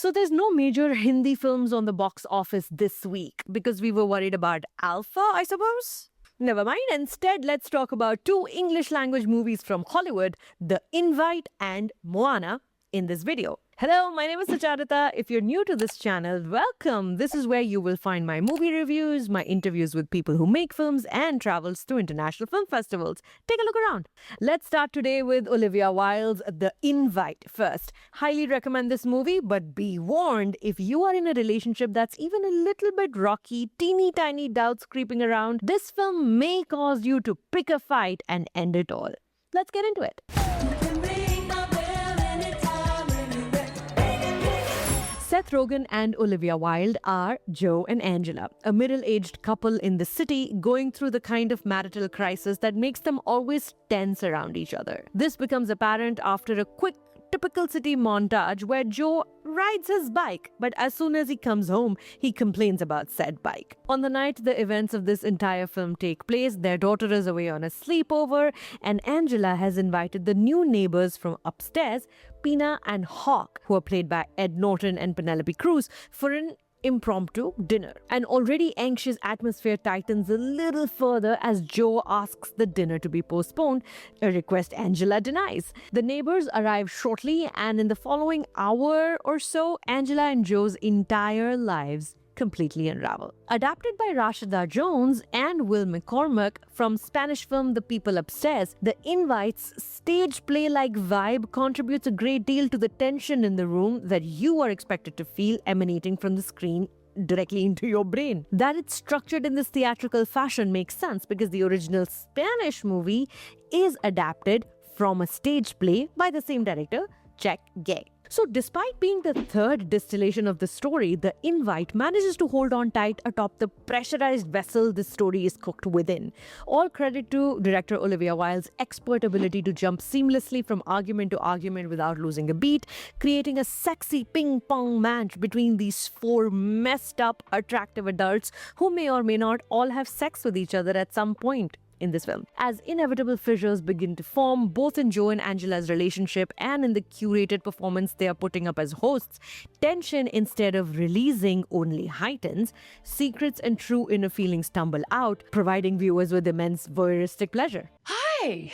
So there's no major Hindi films on the box office this week because we were worried about Alpha, I suppose? Never mind. Instead, let's talk about two English language movies from Hollywood, The Invite and Moana, in this video. Hello, my name is Sucharita. If you're new to this channel, welcome. This is where you will find my movie reviews, my interviews with people who make films, and travels to international film festivals. Take a look around. Let's start today with Olivia Wilde's The Invite first. Highly recommend this movie, but be warned, if you are in a relationship that's even a little bit rocky, teeny tiny doubts creeping around, this film may cause you to pick a fight and end it all. Let's get into it. Seth Rogen and Olivia Wilde are Joe and Angela, a middle-aged couple in the city going through the kind of marital crisis that makes them always tense around each other. This becomes apparent after a quick typical city montage where Joe rides his bike, but as soon as he comes home, he complains about said bike. On the night the events of this entire film take place, their daughter is away on a sleepover, and Angela has invited the new neighbors from upstairs, Pina and Hawk, who are played by Ed Norton and Penelope Cruz, for an impromptu dinner. An already anxious atmosphere tightens a little further as Joe asks the dinner to be postponed, a request Angela denies. The neighbors arrive shortly, and in the following hour or so, Angela and Joe's entire lives completely unravel. Adapted by Rashida Jones and Will McCormac from Spanish film The People Upstairs, The Invite's stage play-like vibe contributes a great deal to the tension in the room that you are expected to feel emanating from the screen directly into your brain. That it's structured in this theatrical fashion makes sense because the original Spanish movie is adapted from a stage play by the same director, Cesc Gay. So despite being the third distillation of the story, The Invite manages to hold on tight atop the pressurized vessel this story is cooked within. All credit to director Olivia Wilde's expert ability to jump seamlessly from argument to argument without losing a beat, creating a sexy ping-pong match between these four messed up, attractive adults who may or may not all have sex with each other at some point in this film. As inevitable fissures begin to form, both in Joe and Angela's relationship and in the curated performance they are putting up as hosts, tension instead of releasing only heightens, secrets and true inner feelings tumble out, providing viewers with immense voyeuristic pleasure. Hi!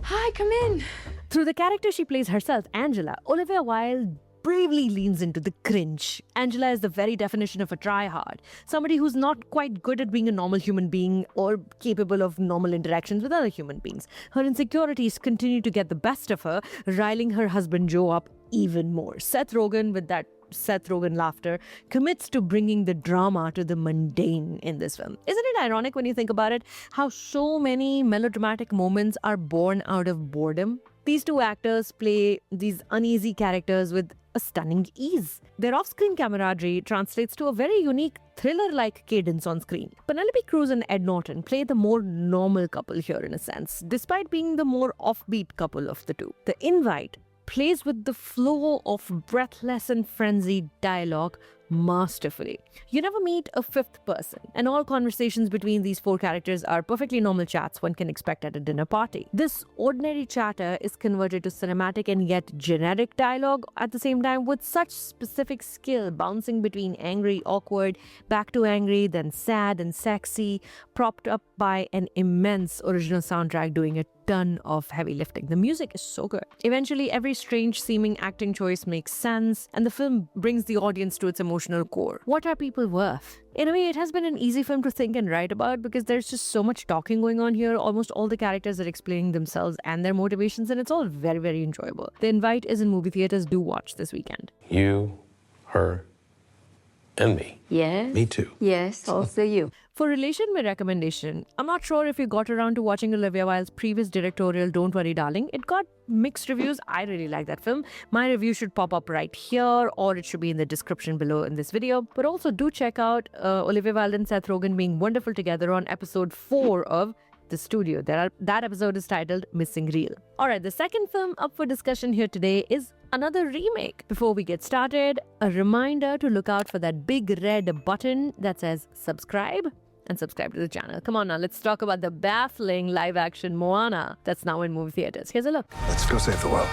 Hi, come in. Through the character she plays herself, Angela, Olivia Wilde bravely leans into the cringe. Angela is the very definition of a tryhard, somebody who's not quite good at being a normal human being or capable of normal interactions with other human beings. Her insecurities continue to get the best of her, riling her husband Joe up even more. Seth Rogen, with that Seth Rogen laughter, commits to bringing the drama to the mundane in this film. Isn't it ironic when you think about it, how so many melodramatic moments are born out of boredom? These two actors play these uneasy characters with a stunning ease. Their off-screen camaraderie translates to a very unique thriller-like cadence on screen. Penelope Cruz and Ed Norton play the more normal couple here in a sense, despite being the more offbeat couple of the two. The Invite plays with the flow of breathless and frenzied dialogue masterfully. You never meet a fifth person, and all conversations between these four characters are perfectly normal chats one can expect at a dinner party. This ordinary chatter is converted to cinematic and yet generic dialogue at the same time with such specific skill, bouncing between angry, awkward, back to angry, then sad and sexy, propped up by an immense original soundtrack doing a ton of heavy lifting. The music is so good. Eventually, every strange seeming acting choice makes sense, and the film brings the audience to its emotional core. What are people worth? In a way, it has been an easy film to think and write about because there's just so much talking going on here. Almost all the characters are explaining themselves and their motivations, and it's all very, very enjoyable. The Invite is in movie theaters. Do watch this weekend. You, her, and me. Yes? Me too. Yes, also you. For relation with recommendation, I'm not sure if you got around to watching Olivia Wilde's previous directorial Don't Worry Darling. It got mixed reviews. I really like that film. My review should pop up right here, or it should be in the description below in this video. But also do check out Olivia Wilde and Seth Rogen being wonderful together on episode 4 of The Studio. That episode is titled Missing Reel. Alright, the second film up for discussion here today is another remake. Before we get started, a reminder to look out for that big red button that says subscribe and subscribe to the channel. Come on now, let's talk about the baffling live-action Moana that's now in movie theaters. Here's a look. Let's go save the world.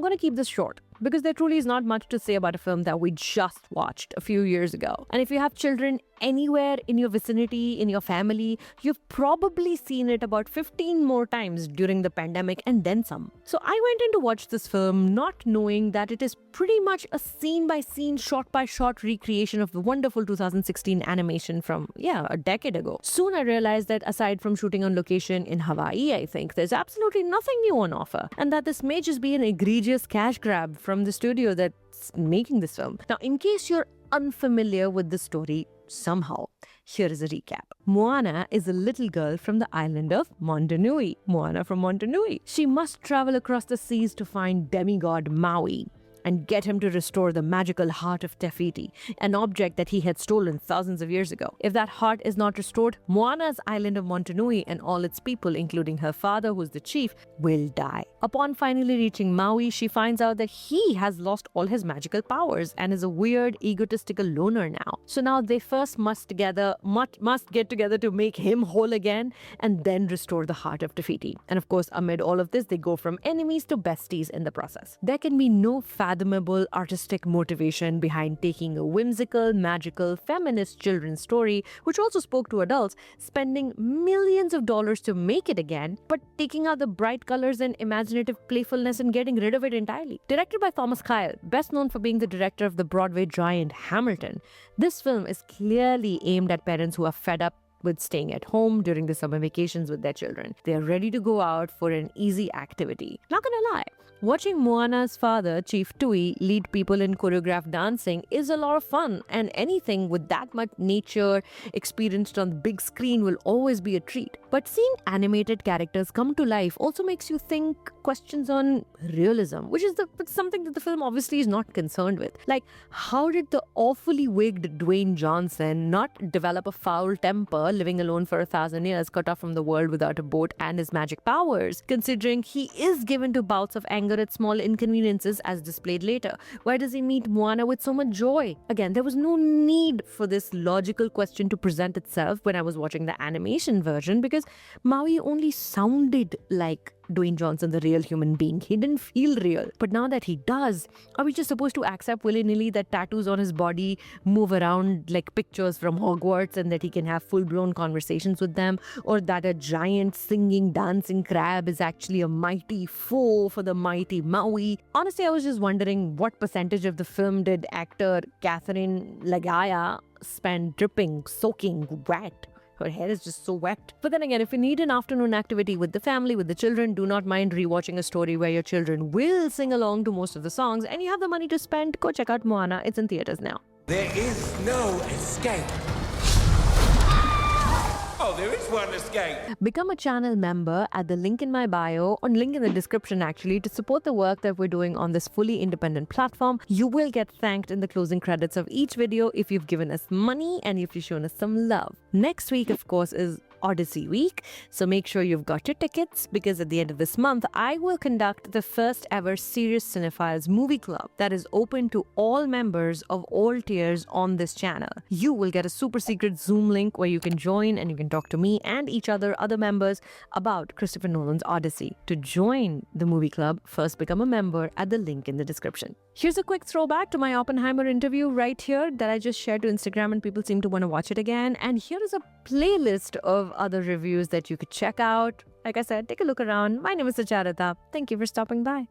going to keep this short because there truly is not much to say about a film that we just watched a few years ago. And if you have children anywhere in your vicinity, in your family, you've probably seen it about 15 more times during the pandemic and then some. So I went in to watch this film not knowing that it is pretty much a scene-by-scene, shot-by-shot recreation of the wonderful 2016 animation from, a decade ago. Soon I realized that aside from shooting on location in Hawaii, I think, there's absolutely nothing new on offer. And that this may just be an egregious cash grab from the studio that's making this film. Now, in case you're unfamiliar with the story somehow, here is a recap. Moana is a little girl from the island of Montanui. Moana from Montanui. She must travel across the seas to find demigod Maui and get him to restore the magical heart of Te Fiti, an object that he had stolen thousands of years ago. If that heart is not restored, Moana's island of Montanui and all its people, including her father, who's the chief, will die. Upon finally reaching Maui, she finds out that he has lost all his magical powers and is a weird, egotistical loner now. So now they first must get together to make him whole again and then restore the heart of Te Fiti. And of course, amid all of this, they go from enemies to besties in the process. There can be no fathomable artistic motivation behind taking a whimsical, magical, feminist children's story, which also spoke to adults, spending millions of dollars to make it again, but taking out the bright colors and imaginative playfulness and getting rid of it entirely. Directed by Thomas Kyle, best known for being the director of the Broadway giant Hamilton, this film is clearly aimed at parents who are fed up with staying at home during the summer vacations with their children. They are ready to go out for an easy activity. Not gonna lie, watching Moana's father, Chief Tui, lead people in choreographed dancing is a lot of fun, and anything with that much nature experienced on the big screen will always be a treat. But seeing animated characters come to life also makes you think questions on realism, which is something that the film obviously is not concerned with. Like, how did the awfully wigged Dwayne Johnson not develop a foul temper, living alone for 1,000 years, cut off from the world without a boat and his magic powers, considering he is given to bouts of anger at small inconveniences as displayed later? Why does he meet Moana with so much joy? Again, there was no need for this logical question to present itself when I was watching the animation version, because Maui only sounded like Dwayne Johnson, the real human being. He didn't feel real. But now that he does, are we just supposed to accept willy-nilly that tattoos on his body move around like pictures from Hogwarts and that he can have full-blown conversations with them? Or that a giant singing, dancing crab is actually a mighty foe for the mighty Maui? Honestly, I was just wondering what percentage of the film did actor Catherine Lagaya spend dripping, soaking wet. Her hair is just so wet. But then again, if you need an afternoon activity with the family, with the children, do not mind rewatching a story where your children will sing along to most of the songs and you have the money to spend. Go check out Moana. It's in theaters now. There is no escape. Oh, there is one escape. Become a channel member at the link in my bio, or link in the description actually, to support the work that we're doing on this fully independent platform. You will get thanked in the closing credits of each video if you've given us money and if you've shown us some love. Next week, of course, is Odyssey Week, so make sure you've got your tickets, because at the end of this month, I will conduct the first ever Serious Cinephiles movie club that is open to all members of all tiers on this channel. You will get a super secret Zoom link where you can join and you can talk to me and each other, other members, about Christopher Nolan's Odyssey. To join the movie club, first become a member at the link in the description. Here's a quick throwback to my Oppenheimer interview right here that I just shared to Instagram, and people seem to want to watch it again. And here is a playlist of other reviews that you could check out. Like I said, take a look around. My name is Sucharita. Thank you for stopping by.